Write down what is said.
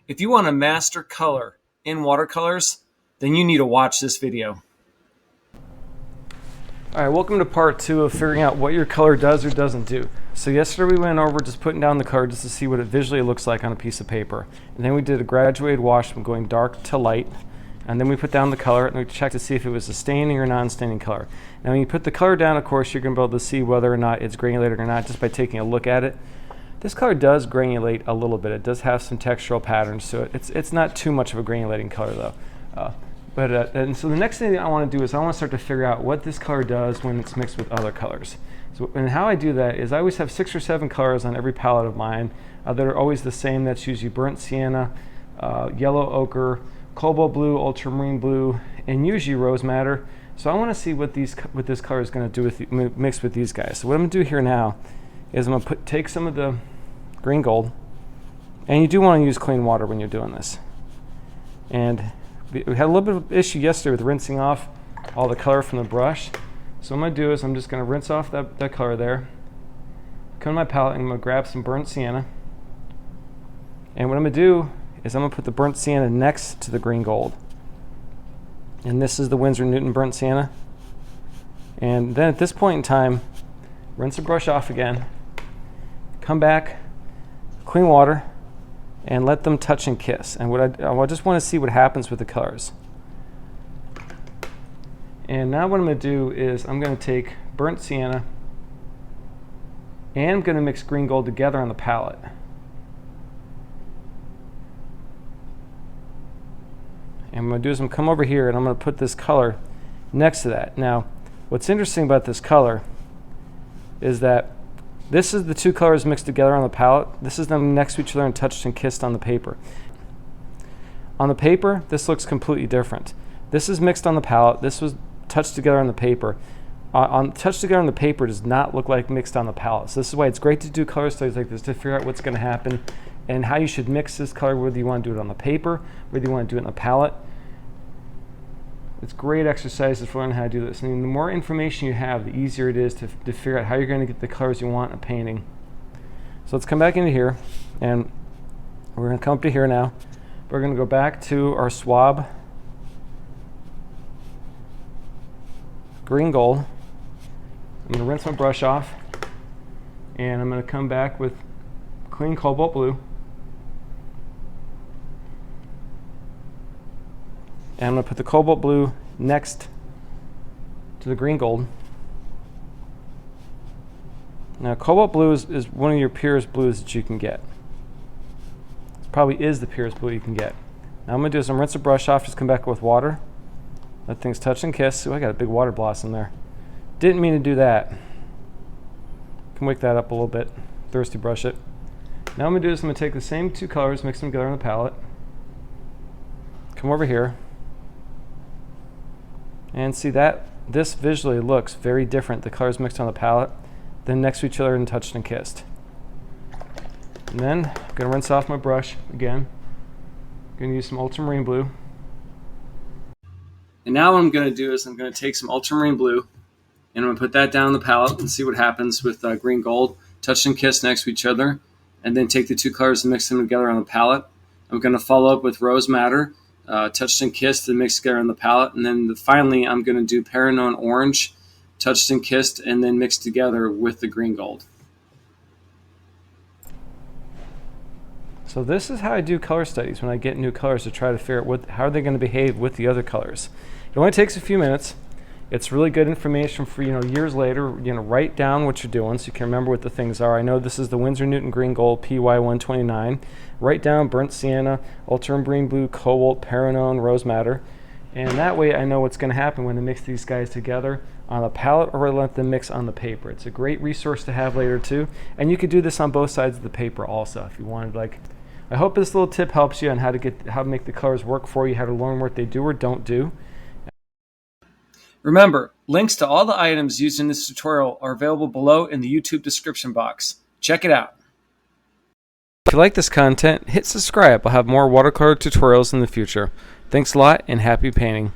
If you want to master color in watercolors, then you need to watch this video. All right, welcome to part 2 of figuring out what your color does or doesn't do. So yesterday we went over just putting down the color just to see what it visually looks like on a piece of paper. And then we did a graduated wash from going dark to light. And then we put down the color and we checked to see if it was a staining or non-staining color. Now when you put the color down, of course, you're going to be able to see whether or not it's granulated or not just by taking a look at it. This color does granulate a little bit. It does have some textural patterns, so it's not too much of a granulating color though. And so the next thing that I want to do is I want to start to figure out what this color does when it's mixed with other colors. So, and how I do that is I always have 6 or 7 colors on every palette of mine that are always the same. That's usually burnt sienna, yellow ochre, cobalt blue, ultramarine blue, and usually rose madder. So I want to see what this color is going to do with mixed with these guys. So what I'm going to do here now is I'm going to take some of the green gold, and you do want to use clean water when you're doing this. And we had a little bit of an issue yesterday with rinsing off all the color from the brush. So what I'm going to do is I'm just going to rinse off that color there. Come to my palette and I'm going to grab some burnt sienna. And what I'm going to do is I'm going to put the burnt sienna next to the green gold. And this is the Winsor Newton burnt sienna. And then at this point in time, rinse the brush off again. Come back, clean water, and let them touch and kiss. And I just want to see what happens with the colors. And now what I'm going to do is I'm going to take burnt sienna and I'm going to mix green gold together on the palette. And what I'm going to do is I'm going to come over here and I'm going to put this color next to that. Now, what's interesting about this color is that this is the 2 colors mixed together on the palette. This is them next to each other and touched and kissed on the paper. On the paper, this looks completely different. This is mixed on the palette. This was touched together on the paper. Touched together on the paper does not look like mixed on the palette. So this is why it's great to do color studies like this to figure out what's going to happen and how you should mix this color, whether you want to do it on the paper, whether you want to do it on the palette. It's great exercises for learning how to do this. I mean, the more information you have, the easier it is to figure out how you're going to get the colors you want in a painting. So let's come back into here, and we're going to come up to here now. We're going to go back to our swab green gold. I'm going to rinse my brush off, and I'm going to come back with clean cobalt blue. And I'm going to put the cobalt blue next to the green gold. Now, cobalt blue is one of your purest blues that you can get. It probably is the purest blue you can get. Now, I'm going to do is I'm rinse the brush off, just come back with water. Let things touch and kiss. Ooh, I got a big water blossom there. Didn't mean to do that. Can wake that up a little bit. Thirsty brush it. Now, I'm going to do is I'm going to take the same 2 colors, mix them together on the palette. Come over here. And see that this visually looks very different, the colors mixed on the palette, than next to each other and touched and kissed. And then I'm going to rinse off my brush again. I'm going to use some ultramarine blue. And now what I'm going to do is I'm going to take some ultramarine blue and I'm going to put that down on the palette and see what happens with green gold, touch and kiss next to each other, and then take the 2 colors and mix them together on the palette. I'm going to follow up with rose madder. Touched and kissed and mixed together on the palette. And then finally, I'm going to do Paranone orange, touched and kissed, and then mixed together with the green gold. So this is how I do color studies when I get new colors to try to figure out how are they going to behave with the other colors. It only takes a few minutes. It's really good information for years later. Write down what you're doing so you can remember what the things are. I know this is the Winsor Newton Green Gold PY129. Write down burnt sienna, ultramarine blue, cobalt, Paranone, rose madder, and that way I know what's going to happen when I mix these guys together on the palette or let them mix on the paper. It's a great resource to have later too, and you could do this on both sides of the paper also if you wanted. I hope this little tip helps you on how to make the colors work for you, how to learn what they do or don't do. Remember, links to all the items used in this tutorial are available below in the YouTube description box. Check it out. If you like this content, hit subscribe. I'll have more watercolor tutorials in the future. Thanks a lot and happy painting.